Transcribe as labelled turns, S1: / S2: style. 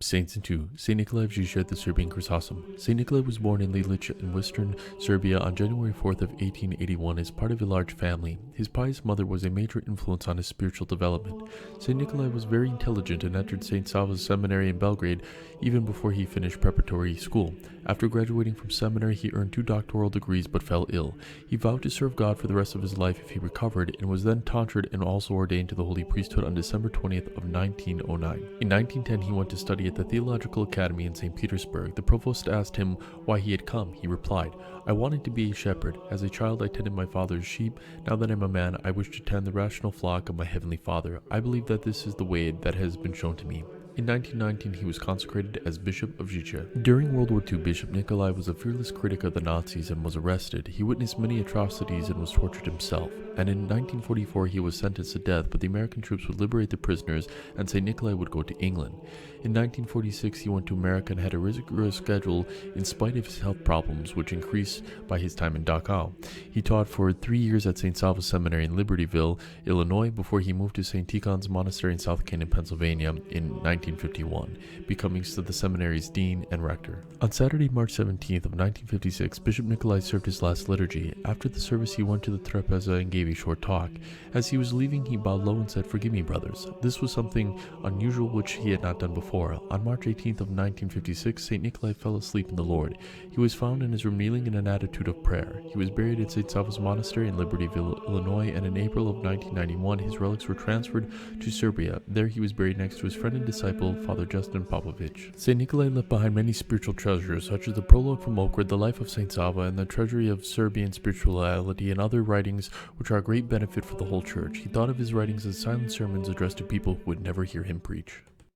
S1: Saints in 2. Saint Nikolai of Zhicha, the Serbian Chrysostom. Saint Nikolai was born in Lilich in western Serbia on January 4th of 1881 as part of a large family. His pious mother was a major influence on his spiritual development. Saint Nikolai was very intelligent and entered St. Sava's Seminary in Belgrade even before he finished preparatory school. After graduating from seminary, he earned 2 doctoral degrees but fell ill. He vowed to serve God for the rest of his life if he recovered, and was then tonsured and also ordained to the holy priesthood on December 20th of 1909. In 1910, he went to study at the Theological Academy in St. Petersburg. The provost asked him why he had come. He replied, "I wanted to be a shepherd. As a child I tended my father's sheep. Now that I'm a man, I wish to tend the rational flock of my heavenly Father. I believe that this is the way that has been shown to me." In 1919, he was consecrated as Bishop of Zhicha. During World War II, Bishop Nikolai was a fearless critic of the Nazis and was arrested. He witnessed many atrocities and was tortured himself. And in 1944, he was sentenced to death, but the American troops would liberate the prisoners, and St. Nikolai would go to England. In 1946, he went to America and had a rigorous schedule in spite of his health problems, which increased by his time in Dachau. He taught for 3 years at St. Sava's Seminary in Libertyville, Illinois, before he moved to St. Tikhon's Monastery in South Canaan, Pennsylvania in 1951, becoming the seminary's dean and rector. On Saturday, March 17th of 1956, Bishop Nikolai served his last liturgy. After the service, he went to the trapeza and gave a short talk. As he was leaving, he bowed low and said, "Forgive me, brothers." This was something unusual which he had not done before. On March 18th of 1956, St. Nikolai fell asleep in the Lord. He was found in his room kneeling in an attitude of prayer. He was buried at St. Sava's Monastery in Libertyville, Illinois, and in April of 1991, his relics were transferred to Serbia. There he was buried next to his friend and disciple, Father Justin Popovich. St. Nikolai left behind many spiritual treasures, such as the prologue from Ohrid, the life of St. Sava, and the treasury of Serbian spirituality, and other writings which are a great benefit for the whole church. He thought of his writings as silent sermons addressed to people who would never hear him preach.